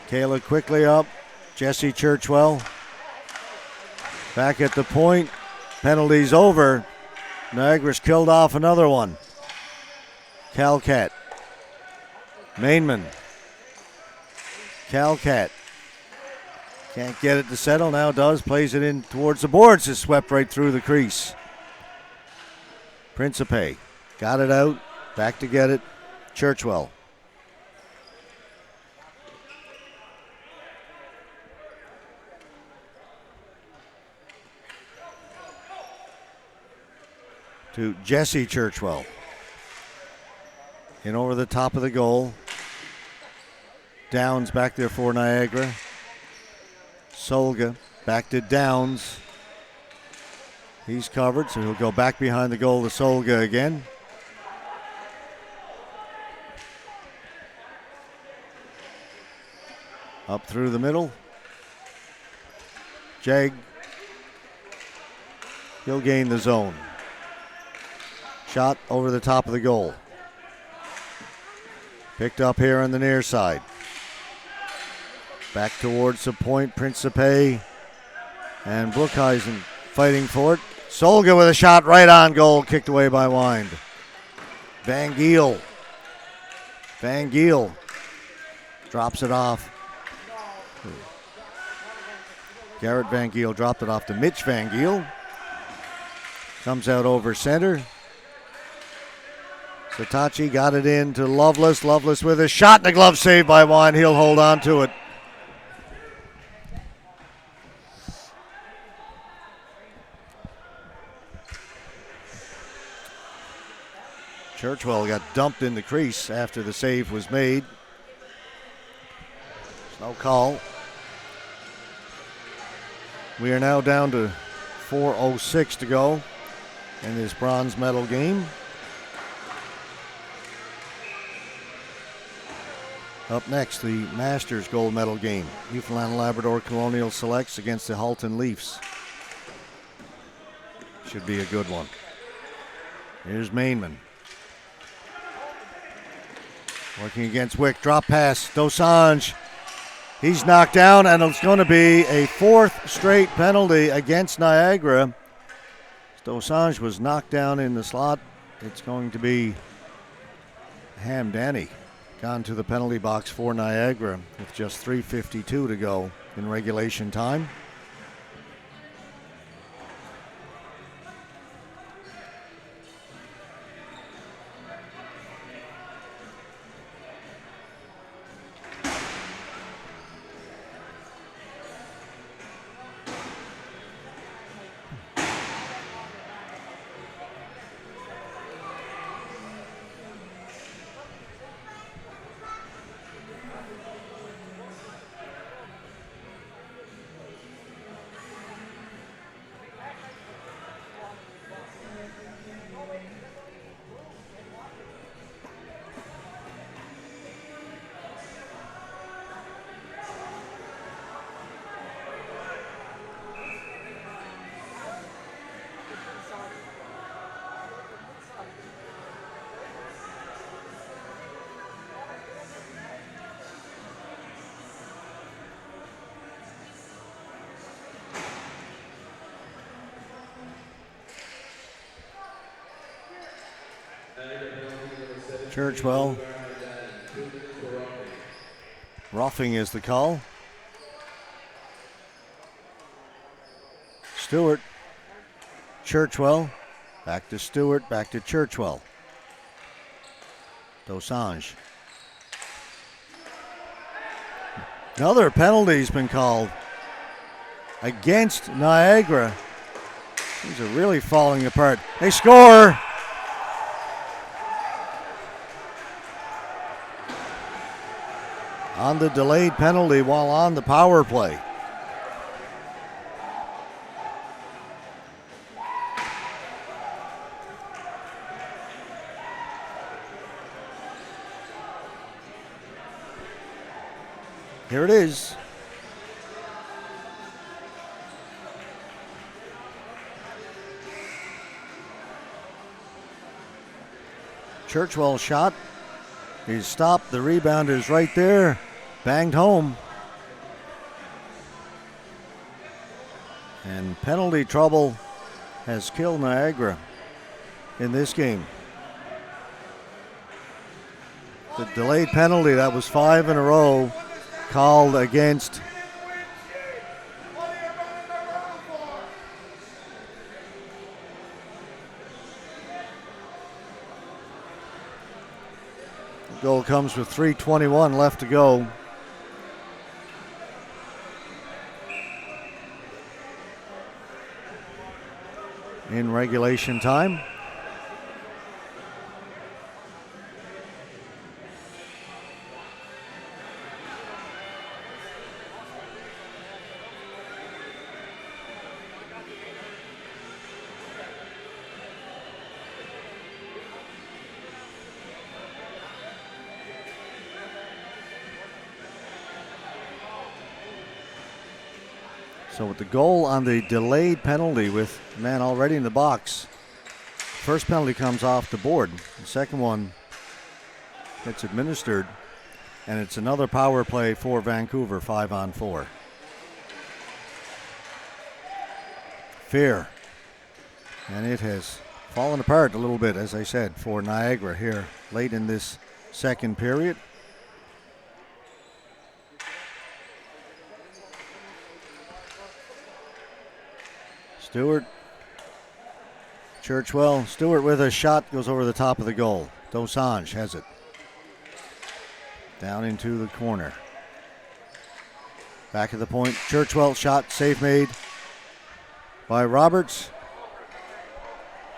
Kayla quickly up. Jesse Churchwell. Back at the point. Penalties over. Niagara's killed off another one. Calcat. Mainman. Calcat. Can't get it to settle. Now does. Plays it in towards the boards. Is swept right through the crease. Principe. Got it out. Back to get it. Churchwell. To Jesse Churchwell. In over the top of the goal. Downs back there for Niagara. Solga back to Downs. He's covered, so he'll go back behind the goal to Solga again. Up through the middle. Jag. He'll gain the zone. Shot over the top of the goal. Picked up here on the near side. Back towards the point, Principe and Brookhuizen fighting for it. Solga with a shot right on goal, kicked away by Wind. Van Giel. Van Giel drops it off. Garrett Van Giel dropped it off to Mitch Van Giel. Comes out over center. Satachi got it in to Loveless. Loveless with a shot and a glove save by Wind. He'll hold on to it. Churchwell got dumped in the crease after the save was made. No call. We are now down to 4:06 to go in this bronze medal game. Up next, the Masters gold medal game. Newfoundland and Labrador Colonial selects against the Halton Leafs. Should be a good one. Here's Mainman. Working against Wick. Drop pass. Dosange. He's knocked down, and it's going to be a fourth straight penalty against Niagara. Dosange was knocked down in the slot. It's going to be Hamdani gone to the penalty box for Niagara with just 3:52 to go in regulation time. Churchwell. Roughing is the call. Stewart. Churchwell. Back to Stewart. Back to Churchwell. Dosange. Another penalty's been called against Niagara. Things are really falling apart. They score! On the delayed penalty while on the power play. Here it is. Churchwell shot. He's stopped. The rebound is right there. Banged home. And penalty trouble has killed Niagara in this game. The delayed penalty, that was 5 in a row, called against the goal comes with 3:21 left to go. In regulation time. So with the goal on the delayed penalty with the man already in the box, first penalty comes off the board. The second one gets administered, and it's another power play for Vancouver, 5-on-4. Fear. And it has fallen apart a little bit, as I said, for Niagara here late in this second period. Stewart. Churchwell. Stewart with a shot goes over the top of the goal. Dosange has it. Down into the corner. Back at the point. Churchwell shot. Save made by Roberts.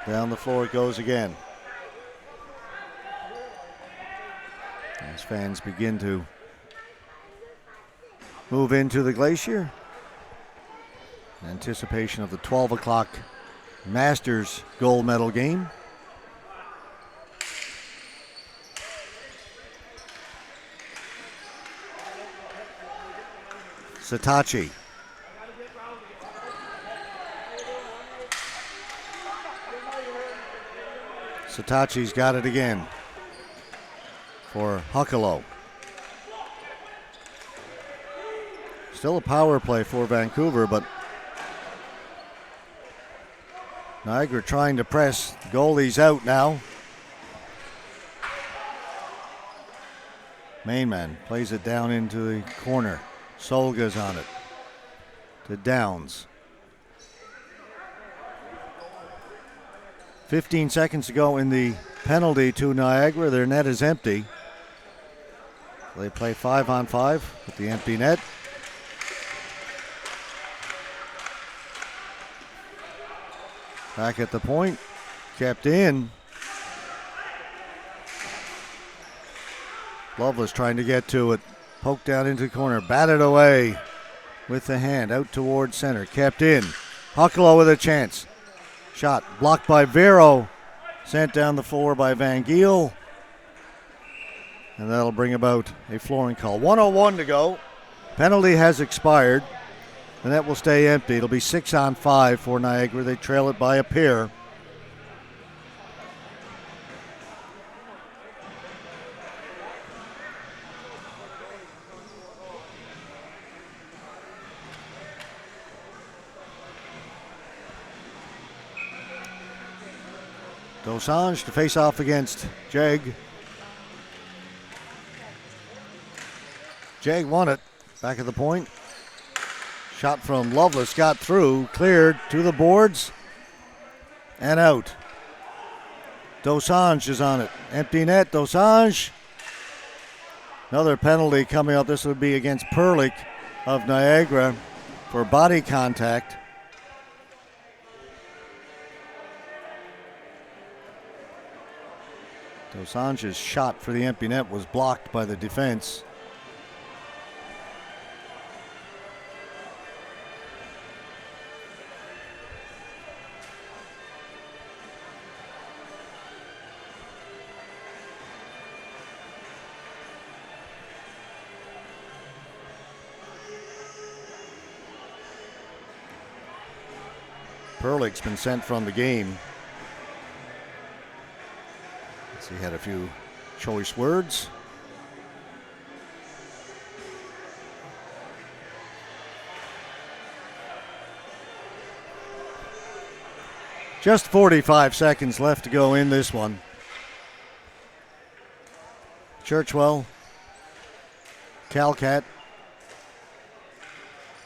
Down the floor it goes again. As fans begin to move into the Glacier. Anticipation of the 12 o'clock Masters gold medal game. Satachi. Satachi's got it again for Huckalo. Still a power play for Vancouver, but Niagara trying to press. The goalie's out now. Mainman plays it down into the corner. Solga's on it to Downs. 15 seconds to go in the penalty to Niagara. Their net is empty. They play 5-on-5 with the empty net. Back at the point, kept in. Loveless trying to get to it. Poked down into the corner, batted away with the hand, out towards center, kept in. Huckalo with a chance. Shot blocked by Vero, sent down the floor by Van Giel. And that'll bring about a flooring call. 1:01 to go. Penalty has expired. The net will stay empty. It'll be 6-on-5 for Niagara. They trail it by a pair. Dosange to face off against Jeg. Jag won it. Back at the point. Shot from Lovelace got through, cleared to the boards, and out. Dosanjh is on it. Empty net, Dosanjh. Another penalty coming up. This would be against Perlich of Niagra for body contact. Dosanjh's shot for the empty net was blocked by the defense. Perlich's been sent from the game. He had a few choice words. Just 45 seconds left to go in this one. Churchwell, Calcat,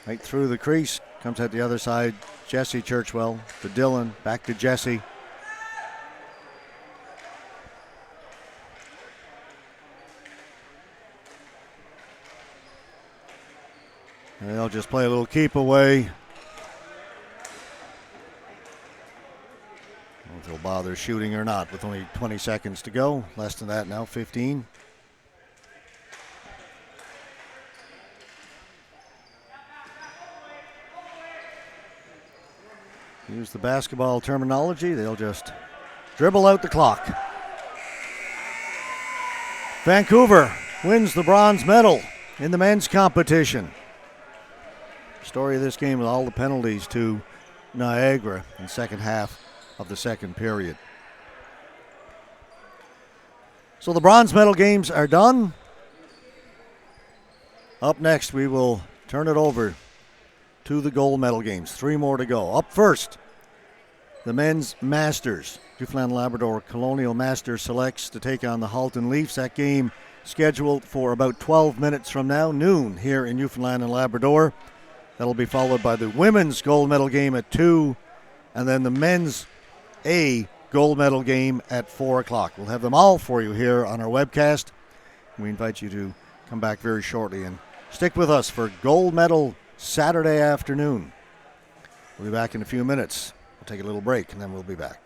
right through the crease, comes at the other side. Jesse Churchwell to Dylan, back to Jesse. And they'll just play a little keep away. I don't know if they'll bother shooting or not with only 20 seconds to go. Less than that now, 15. Use the basketball terminology. They'll just dribble out the clock. Vancouver wins the bronze medal in the men's competition. Story of this game with all the penalties to Niagra in the second half of the second period. So the bronze medal games are done. Up next, we will turn it over to the gold medal games. 3 more to go. Up first, the men's Masters. Newfoundland Labrador Colonial Masters selects to take on the Halton Leafs. That game scheduled for about 12 minutes from now, noon here in Newfoundland and Labrador. That'll be followed by the women's gold medal game at 2, and then the men's A gold medal game at 4 o'clock. We'll have them all for you here on our webcast. We invite you to come back very shortly and stick with us for gold medal Saturday afternoon. We'll be back in a few minutes. We'll take a little break, and then we'll be back.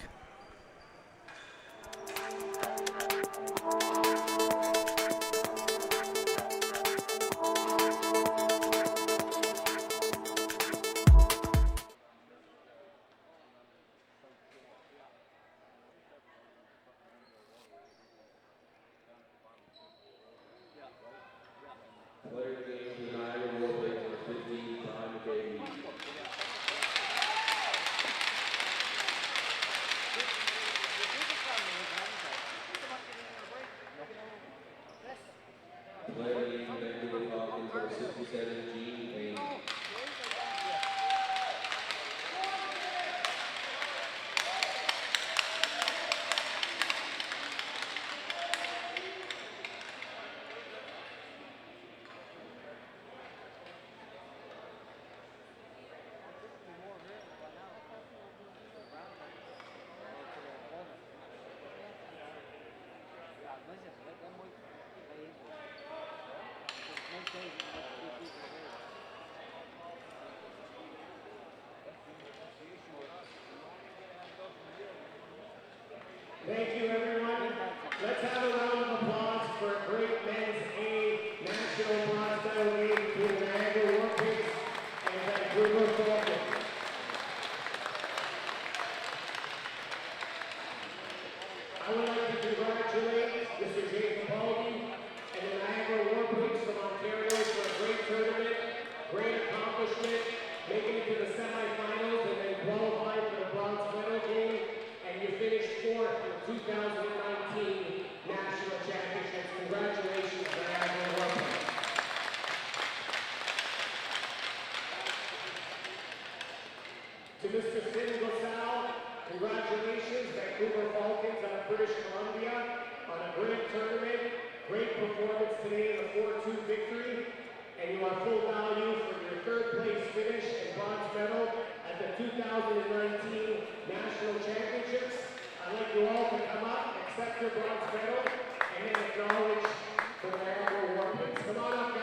Thank you, everyone. Let's have a round of applause for a great men's A national bronze medal game between the Niagara Olympics and Vancouver Falcons. I would like to congratulate Mr. Jason Baldy and the Niagara Olympics from Ontario for a great tournament, great accomplishment, making it to the semifinals and then qualifying for the bronze medal game. And you finished 4th in 2018 2019 National Championships. I'd like you all to come up, accept your bronze medal, and then acknowledge the Niagara War Pigs. Come on up,